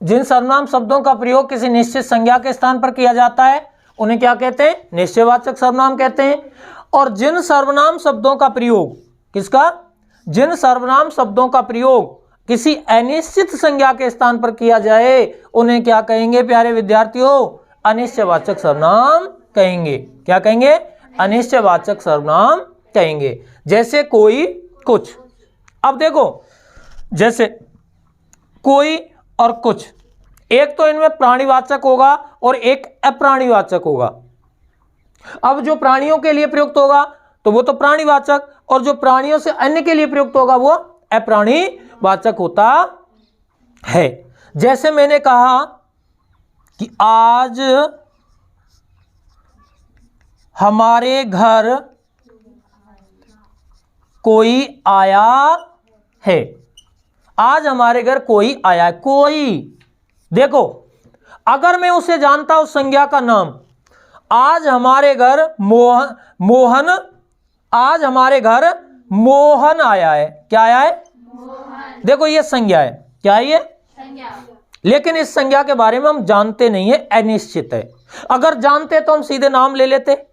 जिन सर्वनाम शब्दों का प्रयोग किसी निश्चित संज्ञा के स्थान पर किया जाता है उन्हें क्या कहते हैं? निश्चयवाचक सर्वनाम कहते हैं। और जिन सर्वनाम शब्दों का प्रयोग, किसका? जिन सर्वनाम शब्दों का प्रयोग किसी अनिश्चित संज्ञा के स्थान पर किया जाए उन्हें क्या कहेंगे प्यारे विद्यार्थियों? अनिश्चयवाचक सर्वनाम कहेंगे। क्या कहेंगे? अनिश्चयवाचक सर्वनाम कहेंगे। जैसे कोई, कुछ। अब देखो, जैसे कोई और कुछ, एक तो इनमें प्राणीवाचक होगा और एक अप्राणीवाचक होगा। अब जो प्राणियों के लिए प्रयुक्त होगा तो वो तो प्राणीवाचक, और जो प्राणियों से अन्य के लिए प्रयुक्त होगा वो अप्राणीवाचक होता है। जैसे मैंने कहा कि आज हमारे घर कोई आया है। आज हमारे घर कोई आया है। कोई, देखो, अगर मैं उसे जानता उस संज्ञा का नाम, आज हमारे घर मोहन, आज हमारे घर मोहन आया है। क्या आया है? मोहन। देखो ये संज्ञा है। क्या है ये? संज्ञा। लेकिन इस संज्ञा के बारे में हम जानते नहीं है, अनिश्चित है। अगर जानते तो हम सीधे नाम ले लेते,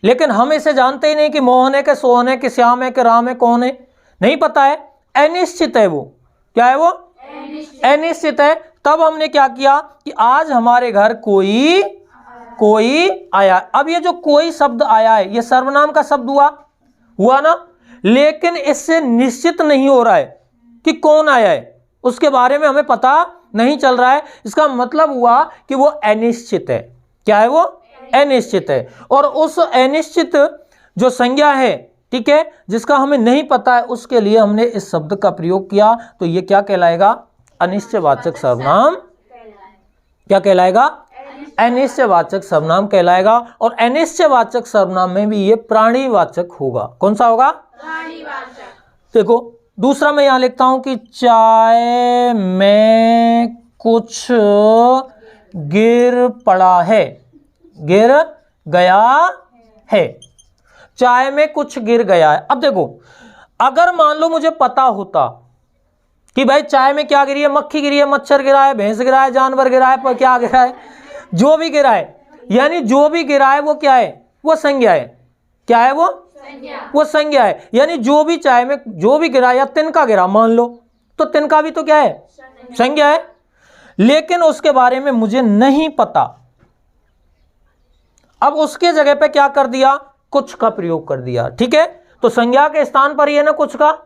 लेकिन हम इसे जानते ही नहीं कि मोहन है कि सोहन है कि श्याम है कि राम है, कौन है, नहीं पता है, अनिश्चित है वो। क्या है वो? अनिश्चित है। तब हमने क्या किया कि आज हमारे घर कोई आया। अब ये जो कोई शब्द आया है ये सर्वनाम का शब्द हुआ ना, लेकिन इससे निश्चित नहीं हो रहा है कि कौन आया है, उसके बारे में हमें पता नहीं चल रहा है। इसका मतलब हुआ कि वो अनिश्चित है। क्या है वो? अनिश्चित है। और उस अनिश्चित जो संज्ञा है, ठीक है, जिसका हमें नहीं पता है, उसके लिए हमने इस शब्द का प्रयोग किया, तो ये क्या कहलाएगा? अनिश्चयवाचक सर्वनाम। क्या कहलाएगा? अनिश्चयवाचक सर्वनाम कहलाएगा। और अनिश्चयवाचक सर्वनाम में भी ये प्राणीवाचक होगा। कौन सा होगा? प्राणीवाचक। देखो दूसरा मैं यहां लिखता हूं कि चाय में कुछ गिर पड़ा है, गिर गया है। चाय में कुछ गिर गया है। अब देखो, अगर मान लो मुझे पता होता कि भाई चाय में क्या गिरी है, मक्खी गिरी है, मच्छर गिरा है, भैंस गिरा है, जानवर गिरा है, पर क्या गिरा है, जो भी गिरा है, यानी जो भी गिरा है वो क्या है? वो संज्ञा है। क्या है वो? वो संज्ञा है। यानी जो भी चाय में जो भी गिरा, या तिनका गिरा मान लो, तो तिनका भी तो क्या है? संज्ञा है। लेकिन उसके बारे में मुझे नहीं पता, अब उसके जगह पे क्या कर दिया? कुछ का प्रयोग कर दिया। ठीक है, तो संज्ञा के स्थान पर ही है ना कुछ का,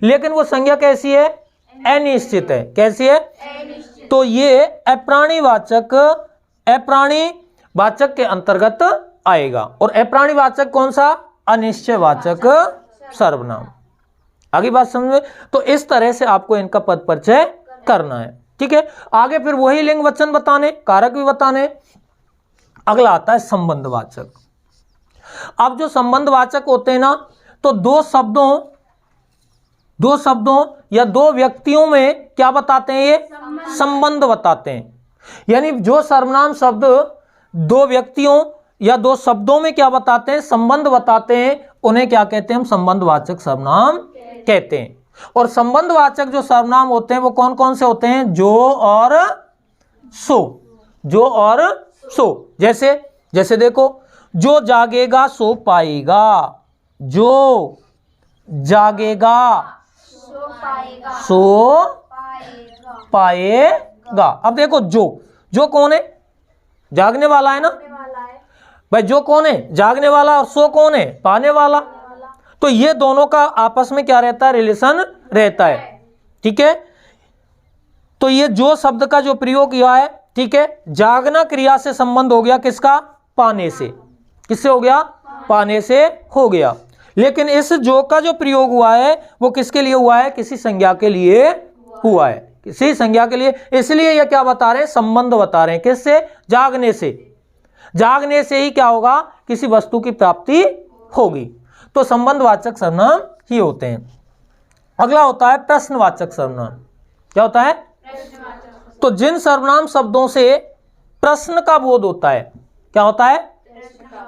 लेकिन वो संज्ञा कैसी है? अनिश्चित है। कैसी है? तो ये अप्राणीवाचक के अंतर्गत आएगा। और अप्राणीवाचक कौन सा? अनिश्चयवाचक सर्वनाम। आगे बात समझ में? तो इस तरह से आपको इनका पद परिचय करना है। ठीक है, आगे फिर वही लिंग वचन बताने, कारक भी बताने। अगला आता है संबंधवाचक। अब जो संबंधवाचक होते हैं ना, तो दो शब्दों या दो व्यक्तियों में क्या बताते हैं? ये संबंध बताते हैं। यानी जो सर्वनाम शब्द दो व्यक्तियों या दो शब्दों में क्या बताते हैं? संबंध बताते हैं, उन्हें क्या कहते हैं? हम संबंधवाचक सर्वनाम कहते हैं। और संबंधवाचक जो सर्वनाम होते हैं वो कौन कौन से होते हैं? जो और सो। जो और सो। जैसे देखो, जो जागेगा सो पाएगा, जो जागेगा सो पाएगा। अब देखो, जो कौन है? जागने वाला है ना भाई। जो कौन है? जागने वाला। और सो कौन है? पाने वाला। तो ये दोनों का आपस में क्या रहता है? रिलेशन रहता है। ठीक है, तो ये जो शब्द का जो प्रयोग किया है, ठीक है, जागना क्रिया से संबंध हो गया किसका? पाने से। किससे हो गया? पाने से हो गया। लेकिन इस जो का जो प्रयोग हुआ है वो किसके लिए हुआ है? किसी संज्ञा के लिए हुआ है, किसी संज्ञा के लिए। इसलिए ये क्या बता रहे हैं? संबंध बता रहे हैं। किससे? जागने से। जागने से ही क्या होगा? किसी वस्तु की प्राप्ति होगी। तो संबंधवाचक सर्वनाम ही होते हैं। अगला होता है प्रश्नवाचक सर्वनाम। क्या होता है? तो जिन सर्वनाम शब्दों से प्रश्न का बोध होता है, क्या होता है?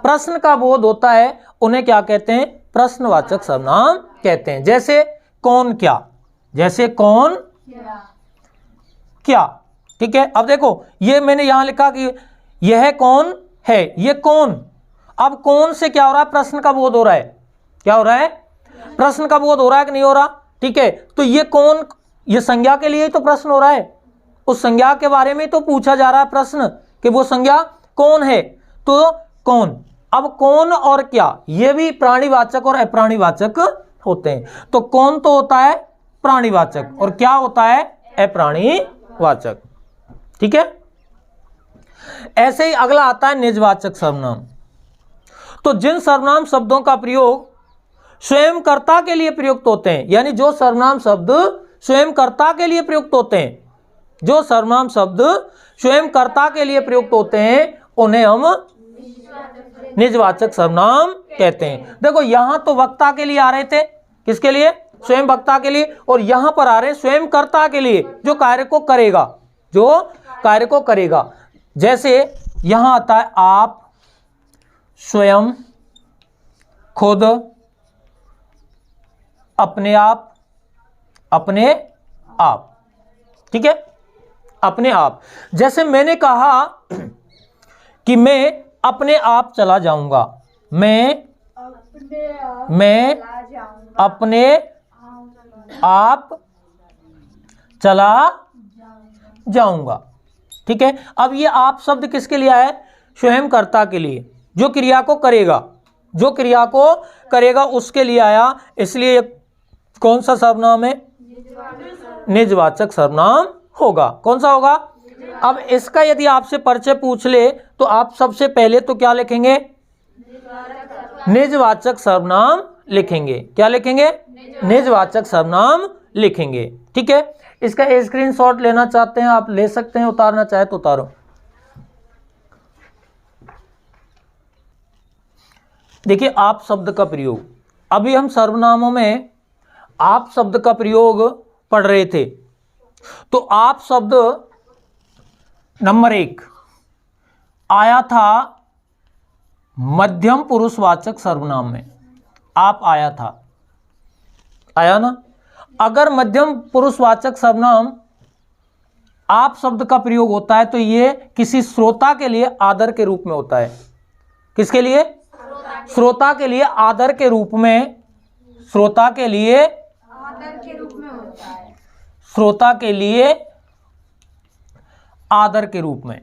प्रश्न का बोध होता है, उन्हें क्या कहते हैं? प्रश्नवाचक सर्वनाम कहते हैं। जैसे कौन क्या, जैसे कौन क्या, ठीक है। अब देखो ये मैंने यहां लिखा कि यह कौन है, ये कौन। अब कौन से क्या हो रहा है, प्रश्न का बोध हो रहा है। क्या हो रहा है, प्रश्न का बोध हो रहा है कि नहीं हो रहा। ठीक है, तो ये कौन, ये संज्ञा के लिए ही तो प्रश्न हो रहा है, उस संज्ञा के बारे में तो पूछा जा रहा है प्रश्न कि वो संज्ञा कौन है। तो कौन, अब कौन और क्या, ये भी प्राणीवाचक और अप्राणीवाचक होते हैं। तो कौन तो होता है प्राणीवाचक और क्या होता है अप्राणीवाचक। ठीक है, ऐसे ही अगला आता है निजवाचक सर्वनाम। तो जिन सर्वनाम शब्दों का प्रयोग स्वयं कर्ता के लिए प्रयुक्त होते हैं, यानी जो सर्वनाम शब्द स्वयं कर्ता के लिए प्रयुक्त होते हैं, जो सर्वनाम शब्द स्वयं कर्ता के लिए प्रयुक्त होते हैं उन्हें हम निजवाचक सर्वनाम कहते हैं। देखो यहां तो वक्ता के लिए आ रहे थे, किसके लिए, स्वयं वक्ता के लिए, और यहां पर आ रहे हैं स्वयं कर्ता के लिए, जो कार्य को करेगा, जो कार्य को करेगा। जैसे यहां आता है आप, स्वयं, खुद, अपने आप, अपने आप। ठीक है, अपने आप। जैसे मैंने कहा कि मैं अपने आप चला जाऊंगा, मैं अपने आप चला जाऊंगा। ठीक है, अब ये आप शब्द किसके लिए आया है, स्वयं कर्ता के लिए, जो क्रिया को करेगा, जो क्रिया को करेगा उसके लिए आया, इसलिए कौन सा सर्वनाम है, निजवाचक सर्वनाम होगा। कौन सा होगा। अब इसका यदि आपसे परिचय पूछ ले तो आप सबसे पहले तो क्या लिखेंगे, निजवाचक सर्वनाम लिखेंगे। क्या लिखेंगे, निजवाचक सर्वनाम लिखेंगे। ठीक है, इसका स्क्रीनशॉट लेना चाहते हैं आप ले सकते हैं, उतारना चाहे तो उतारो। देखिए आप शब्द का प्रयोग, अभी हम सर्वनामों में आप शब्द का प्रयोग पढ़ रहे थे। तो आप शब्द नंबर 1 आया था मध्यम पुरुषवाचक सर्वनाम में, आप आया था, आया ना। अगर मध्यम पुरुषवाचक सर्वनाम आप शब्द का प्रयोग होता है तो ये किसी श्रोता के लिए आदर के रूप में होता है। किसके लिए, श्रोता के लिए आदर के रूप में, श्रोता के लिए आदर के रूप में होता है, श्रोता के लिए आदर के रूप में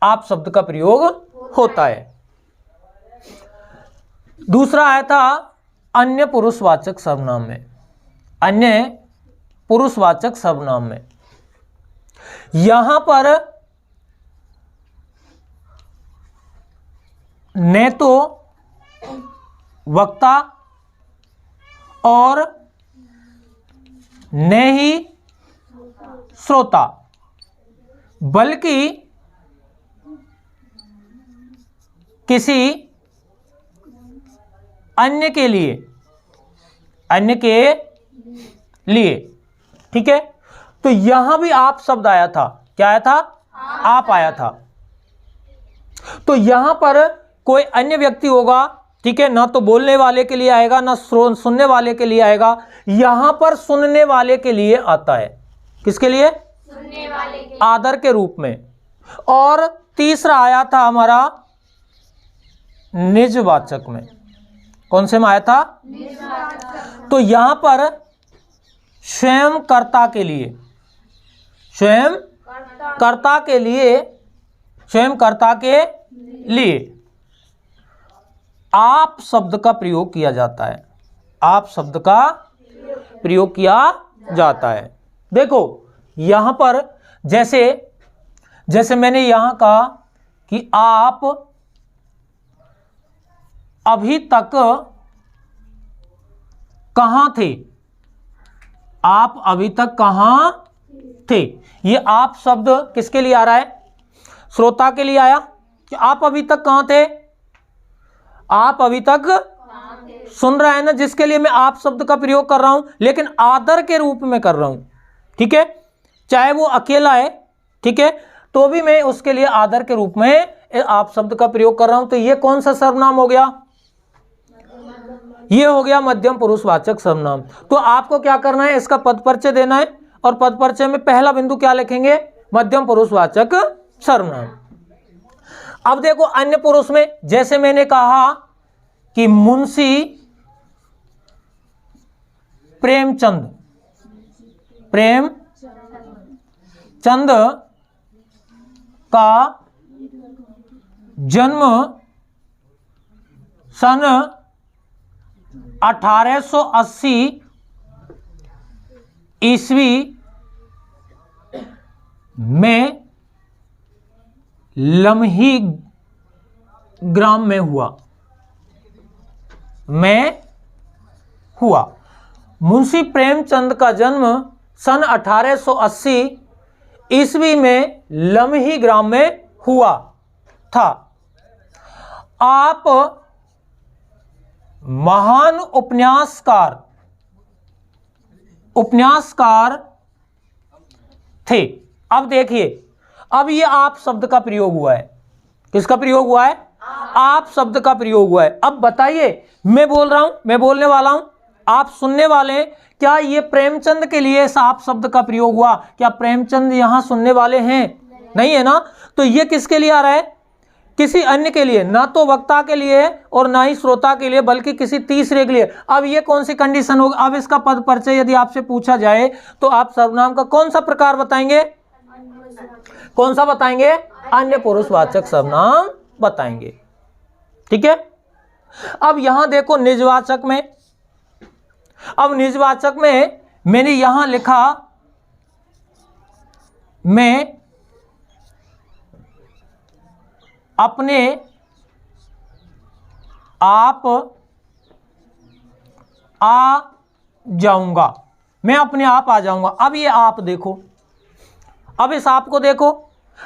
आप शब्द का प्रयोग होता है। दूसरा आया था अन्य पुरुषवाचक सर्वनाम में, अन्य पुरुषवाचक सर्वनाम में यहां पर न तो वक्ता और न ही श्रोता, बल्कि किसी अन्य के लिए, अन्य के लिए। ठीक है, तो यहां भी आप शब्द आया था। क्या आया था, आप आया था। तो यहां पर कोई अन्य व्यक्ति होगा, ठीक है, ना तो बोलने वाले के लिए आएगा ना सुनने वाले के लिए आएगा, यहां पर सुनने वाले के लिए आता है। किसके लिए, सुनने वाले के, आदर के रूप में। और तीसरा आया था हमारा निजवाचक में। कौन से में आया था, निजवाचक। तो यहां पर स्वयं कर्ता के लिए, स्वयं कर्ता के लिए, स्वयं कर्ता के लिए आप शब्द का प्रयोग किया जाता है, आप शब्द का प्रयोग किया जाता है। देखो यहां पर जैसे जैसे मैंने यहां कहा कि आप अभी तक कहां थे, आप अभी तक कहां थे, ये आप शब्द किसके लिए आ रहा है, श्रोता के लिए आया कि आप अभी तक कहां थे, आप अभी तक सुन रहा है ना, जिसके लिए मैं आप शब्द का प्रयोग कर रहा हूं, लेकिन आदर के रूप में कर रहा हूं। ठीक है, चाहे वो अकेला है, ठीक है, तो भी मैं उसके लिए आदर के रूप में आप शब्द का प्रयोग कर रहा हूं। तो ये कौन सा सर्वनाम हो गया, ये हो गया मध्यम पुरुषवाचक सर्वनाम। तो आपको क्या करना है, इसका पद परिचय देना है और पद परिचय में पहला बिंदु क्या लिखेंगे? मध्यम पुरुषवाचक सर्वनाम। अब देखो अन्य पुरुष में, जैसे मैंने कहा कि मुंशी प्रेमचंद का जन्म सन 1880 ईस्वी में लम्ही ग्राम में हुआ। मुंशी प्रेमचंद का जन्म सन 1880 ईस्वी में लम्ही ग्राम में हुआ था। आप महान उपन्यासकार थे। अब देखिए, अब ये आप शब्द का प्रयोग हुआ है। किसका प्रयोग हुआ है? आप शब्द का प्रयोग हुआ है। अब बताइए, मैं बोल रहा हूं, मैं बोलने वाला हूं, आप सुनने वाले हैं, क्या ये प्रेमचंद के लिए इस आप शब्द का प्रयोग हुआ? क्या प्रेमचंद यहां सुनने वाले हैं? नहीं है ना। तो ये किसके लिए आ रहा है? किसी अन्य के लिए, ना तो वक्ता के लिए और ना ही श्रोता के लिए, बल्कि किसी तीसरे के लिए। अब ये कौन सी कंडीशन होगी? अब इसका पद परिचय यदि आपसे पूछा जाए तो आप सर्वनाम का कौन सा प्रकार बताएंगे? कौन सा बताएंगे? अन्य पुरुषवाचक सर्वनाम बताएंगे। ठीक है। अब यहां देखो निजवाचक में, अब निजवाचक में मैंने यहां लिखा, मैं अपने आप आ जाऊंगा, मैं अपने आप आ जाऊंगा। अब ये आप देखो, अब इस आप को देखो,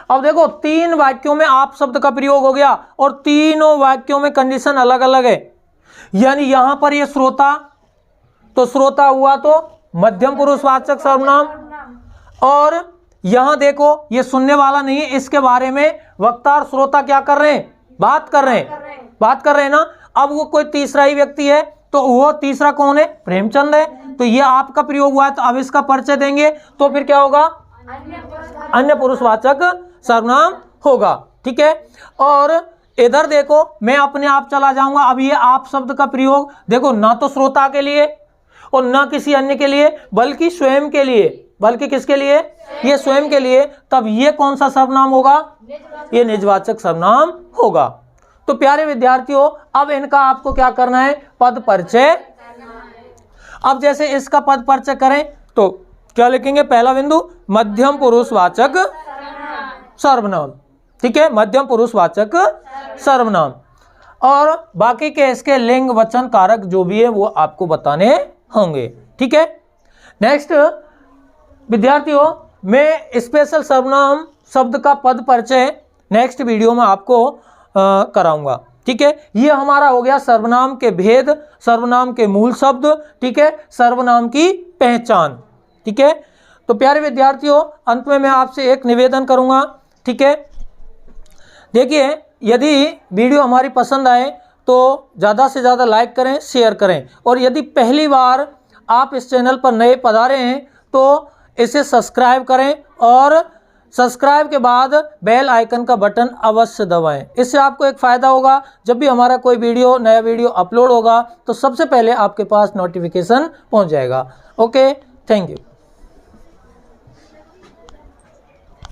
अब देखो 3 वाक्यों में आप शब्द का प्रयोग हो गया और तीनों वाक्यों में कंडीशन अलग अलग है। यानी यहां पर ये श्रोता, तो श्रोता हुआ तो मध्यम पुरुषवाचक सर्वनाम, और यहां देखो ये सुनने वाला नहीं है, इसके बारे में वक्ता और श्रोता क्या कर रहे हैं? बात कर रहे हैं ना। अब वो कोई तीसरा ही व्यक्ति है, तो वो तीसरा कौन है? प्रेमचंद है। तो ये आपका प्रयोग हुआ है, तो अब इसका परिचय देंगे तो फिर क्या होगा? अन्य पुरुषवाचक सर्वनाम होगा। ठीक है। और इधर देखो, मैं अपने आप चला जाऊंगा। अब ये आप शब्द का प्रयोग देखो, ना तो श्रोता के लिए और ना किसी अन्य के लिए, बल्कि स्वयं के लिए। बल्कि किसके लिए? ये स्वयं के लिए। तब ये कौन सा सर्वनाम होगा? ये निजवाचक सर्वनाम होगा। तो प्यारे विद्यार्थियों, अब इनका आपको क्या करना है? पद परिचय। अब जैसे इसका पद परिचय करें तो क्या लिखेंगे? पहला बिंदु मध्यम पुरुषवाचक सर्वनाम। ठीक है, मध्यम पुरुषवाचक सर्वनाम। और बाकी के इसके लिंग वचन कारक जो भी है वो आपको बताने होंगे। ठीक है। नेक्स्ट विद्यार्थियों, मैं स्पेशल सर्वनाम शब्द का पद परिचय नेक्स्ट वीडियो में आपको कराऊंगा। ठीक है। ये हमारा हो गया सर्वनाम के भेद, सर्वनाम के मूल शब्द। ठीक है, सर्वनाम की पहचान। ठीक है। तो प्यारे विद्यार्थियों, अंत में मैं आपसे एक निवेदन करूंगा। ठीक है, देखिए, यदि वीडियो हमारी पसंद आए तो ज़्यादा से ज़्यादा लाइक करें, शेयर करें, और यदि पहली बार आप इस चैनल पर नए पधारे हैं तो इसे सब्सक्राइब करें, और सब्सक्राइब के बाद बेल आइकन का बटन अवश्य दबाएं। इससे आपको एक फ़ायदा होगा, जब भी हमारा कोई नया वीडियो अपलोड होगा तो सबसे पहले आपके पास नोटिफिकेशन पहुंच जाएगा। Okay, thank you.